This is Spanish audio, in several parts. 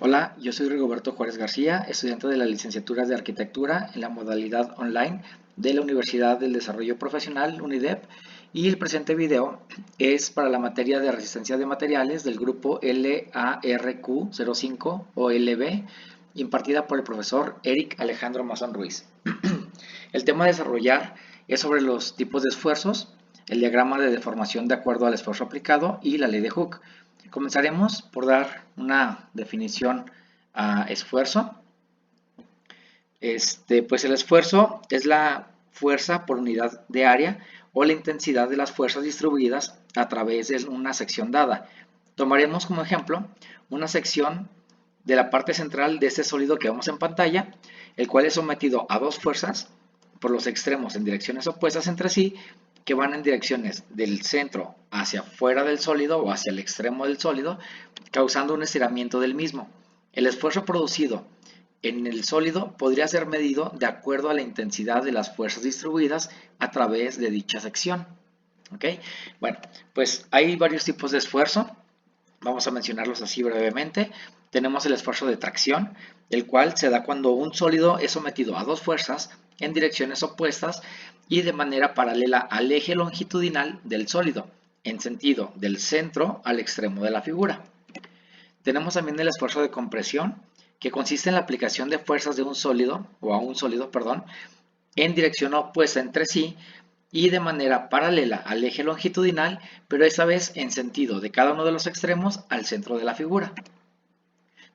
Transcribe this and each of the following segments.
Hola, yo soy Rigoberto Juárez García, estudiante de la licenciatura de Arquitectura en la modalidad online de la Universidad del Desarrollo Profesional, UNIDEP, y el presente video es para la materia de resistencia de materiales del grupo LARQ05 o LB, impartida por el profesor Eric Alejandro Mazón Ruiz. El tema a desarrollar es sobre los tipos de esfuerzos, el diagrama de deformación de acuerdo al esfuerzo aplicado y la ley de Hooke. Comenzaremos por dar una definición a esfuerzo. Pues el esfuerzo es la fuerza por unidad de área o la intensidad de las fuerzas distribuidas a través de una sección dada. Tomaremos como ejemplo una sección de la parte central de este sólido que vemos en pantalla, el cual es sometido a dos fuerzas por los extremos en direcciones opuestas entre sí, que van en direcciones del centro hacia fuera del sólido o hacia el extremo del sólido, causando un estiramiento del mismo. El esfuerzo producido en el sólido podría ser medido de acuerdo a la intensidad de las fuerzas distribuidas a través de dicha sección. ¿Ok? Bueno, pues hay varios tipos de esfuerzo. Vamos a mencionarlos así brevemente. Tenemos el esfuerzo de tracción, el cual se da cuando un sólido es sometido a dos fuerzas en direcciones opuestas y de manera paralela al eje longitudinal del sólido, en sentido del centro al extremo de la figura. Tenemos también el esfuerzo de compresión, que consiste en la aplicación de fuerzas de un sólido, o a un sólido, perdón, en dirección opuesta entre sí y de manera paralela al eje longitudinal, pero esta vez en sentido de cada uno de los extremos al centro de la figura.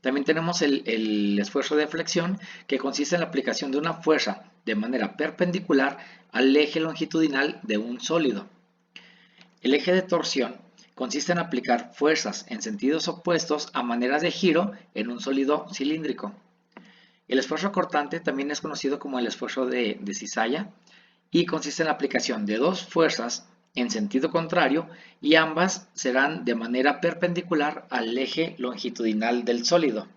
También tenemos el esfuerzo de flexión, que consiste en la aplicación de una fuerza de manera perpendicular al eje longitudinal de un sólido. El eje de torsión consiste en aplicar fuerzas en sentidos opuestos a maneras de giro en un sólido cilíndrico. El esfuerzo cortante también es conocido como el esfuerzo de cizalla y consiste en la aplicación de dos fuerzas en sentido contrario y ambas serán de manera perpendicular al eje longitudinal del sólido.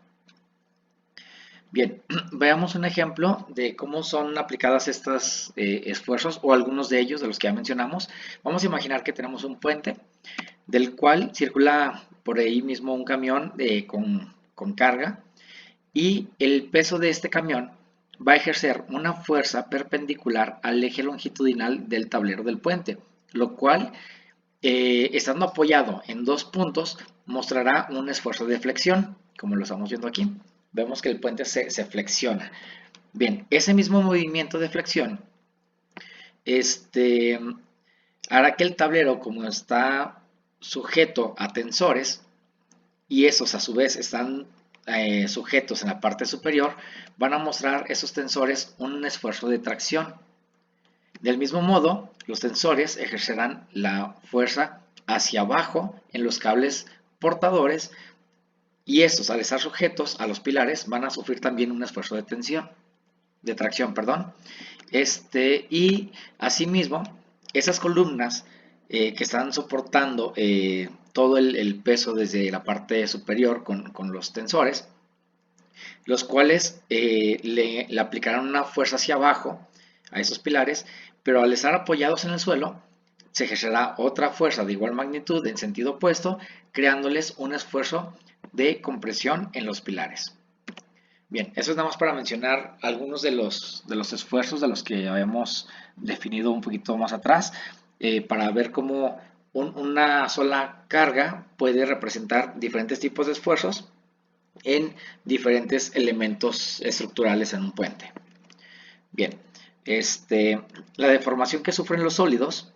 Bien, veamos un ejemplo de cómo son aplicadas estos esfuerzos o algunos de ellos, de los que ya mencionamos. Vamos a imaginar que tenemos un puente del cual circula por ahí mismo un camión con carga y el peso de este camión va a ejercer una fuerza perpendicular al eje longitudinal del tablero del puente, lo cual, estando apoyado en dos puntos, mostrará un esfuerzo de flexión, como lo estamos viendo aquí. Vemos que el puente se flexiona. Bien, ese mismo movimiento de flexión hará que el tablero, como está sujeto a tensores, y esos a su vez están sujetos en la parte superior, van a mostrar esos tensores un esfuerzo de tracción. Del mismo modo, los tensores ejercerán la fuerza hacia abajo en los cables portadores y estos, al estar sujetos a los pilares, van a sufrir también un esfuerzo de tracción, perdón. Y asimismo, esas columnas que están soportando todo el peso desde la parte superior con los tensores, los cuales le aplicarán una fuerza hacia abajo a esos pilares, pero al estar apoyados en el suelo, se ejercerá otra fuerza de igual magnitud en sentido opuesto, creándoles un esfuerzo de compresión en los pilares. Bien, eso es nada más para mencionar algunos de los esfuerzos de los que habíamos definido un poquito más atrás, para ver cómo una sola carga puede representar diferentes tipos de esfuerzos en diferentes elementos estructurales en un puente. Bien, la deformación que sufren los sólidos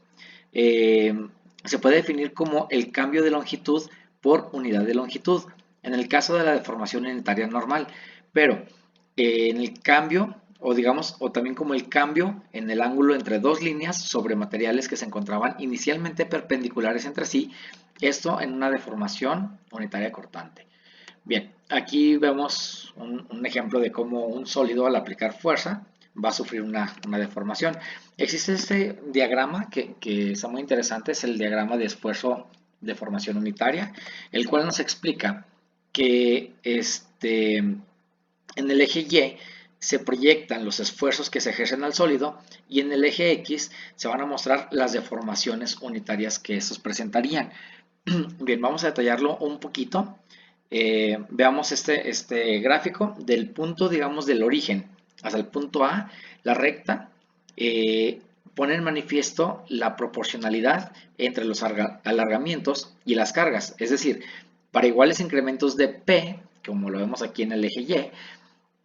se puede definir como el cambio de longitud por unidad de longitud, en el caso de la deformación unitaria normal, pero en el cambio, o también como el cambio en el ángulo entre dos líneas sobre materiales que se encontraban inicialmente perpendiculares entre sí, esto en una deformación unitaria cortante. Bien, aquí vemos un ejemplo de cómo un sólido al aplicar fuerza va a sufrir una deformación. Existe este diagrama que está muy interesante, es el diagrama de esfuerzo de formación unitaria, el cual nos explica que en el eje Y se proyectan los esfuerzos que se ejercen al sólido y en el eje X se van a mostrar las deformaciones unitarias que estos presentarían. Bien, vamos a detallarlo un poquito. Veamos este gráfico del punto, digamos, del origen hasta el punto A, la recta, pone en manifiesto la proporcionalidad entre los alargamientos y las cargas. Es decir, para iguales incrementos de P, como lo vemos aquí en el eje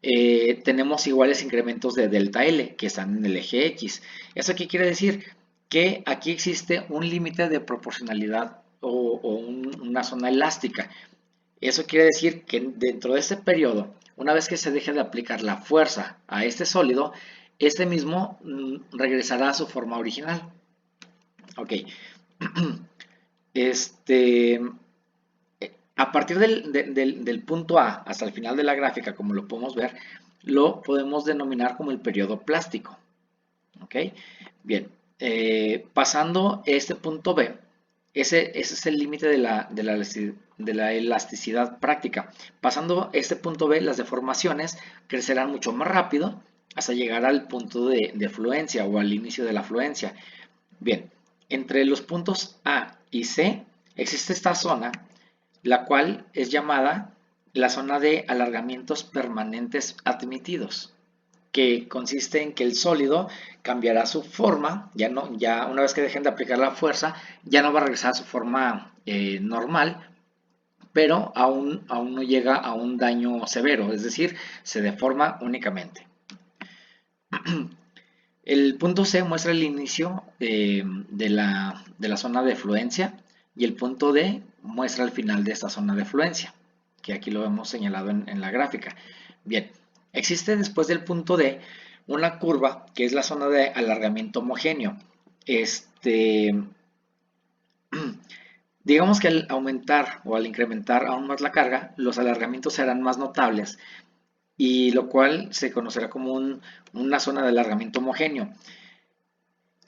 Y, tenemos iguales incrementos de delta L que están en el eje X. ¿Eso qué quiere decir? Que aquí existe un límite de proporcionalidad o una zona elástica. Eso quiere decir que dentro de este periodo, una vez que se deje de aplicar la fuerza a este sólido, este mismo regresará a su forma original. Ok. Este, a partir del punto A hasta el final de la gráfica, como lo podemos ver, lo podemos denominar como el periodo plástico. ¿Ok? Bien, pasando este punto B, ese es el límite de la elasticidad práctica. Pasando este punto B, las deformaciones crecerán mucho más rápido hasta llegar al punto de fluencia o al inicio de la fluencia. Bien, entre los puntos A y C existe esta zona, la cual es llamada la zona de alargamientos permanentes admitidos, que consiste en que el sólido cambiará su forma, ya una vez que dejen de aplicar la fuerza, ya no va a regresar a su forma normal, pero aún no llega a un daño severo, es decir, se deforma únicamente. El punto C muestra el inicio de la zona de fluencia y el punto D muestra el final de esta zona de fluencia, que aquí lo hemos señalado en la gráfica. Bien, existe después del punto D una curva que es la zona de alargamiento homogéneo. Digamos que al aumentar o al incrementar aún más la carga, los alargamientos serán más notables y lo cual se conocerá como una zona de alargamiento homogéneo.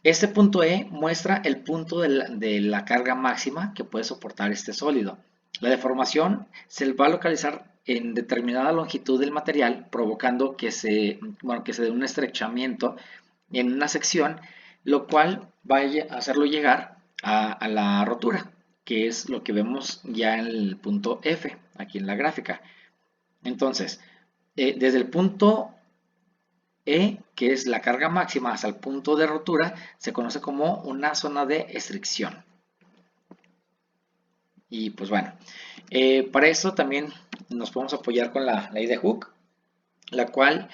Este punto E muestra el punto de la carga máxima que puede soportar este sólido. La deformación se va a localizar en determinada longitud del material, provocando que se dé un estrechamiento en una sección, lo cual va a hacerlo llegar a la rotura, que es lo que vemos ya en el punto F, aquí en la gráfica. Entonces, desde el punto E, que es la carga máxima, hasta el punto de rotura, se conoce como una zona de estricción. Y pues bueno, para eso también nos podemos apoyar con la ley de Hooke, la cual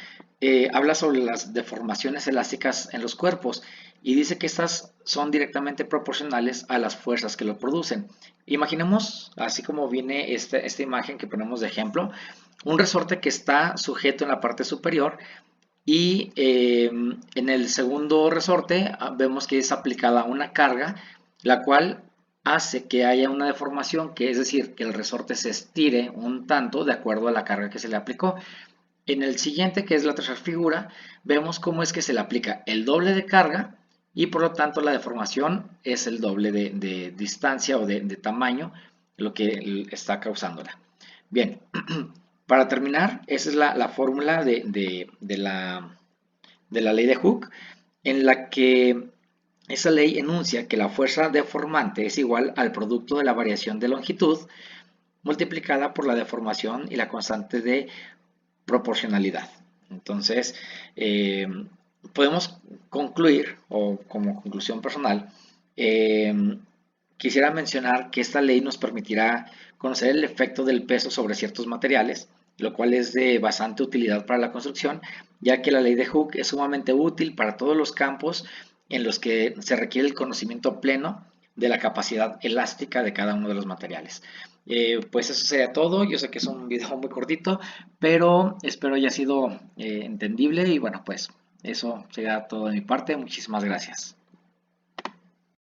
habla sobre las deformaciones elásticas en los cuerpos y dice que estas son directamente proporcionales a las fuerzas que lo producen. Imaginemos, así como viene esta imagen que ponemos de ejemplo, un resorte que está sujeto en la parte superior y en el segundo resorte vemos que es aplicada una carga, la cual hace que haya una deformación, que es decir, que el resorte se estire un tanto de acuerdo a la carga que se le aplicó. En el siguiente, que es la tercera figura, vemos cómo es que se le aplica el doble de carga y por lo tanto la deformación es el doble de distancia o de tamaño, lo que está causándola. Bien, para terminar, esa es la fórmula de la ley de Hooke, en la que esa ley enuncia que la fuerza deformante es igual al producto de la variación de longitud multiplicada por la deformación y la constante de proporcionalidad. Entonces, podemos concluir, o como conclusión personal, quisiera mencionar que esta ley nos permitirá conocer el efecto del peso sobre ciertos materiales, lo cual es de bastante utilidad para la construcción, ya que la ley de Hooke es sumamente útil para todos los campos en los que se requiere el conocimiento pleno de la capacidad elástica de cada uno de los materiales. Pues eso sería todo. Yo sé que es un video muy cortito, pero espero haya sido entendible y bueno, pues eso sería todo de mi parte. Muchísimas gracias.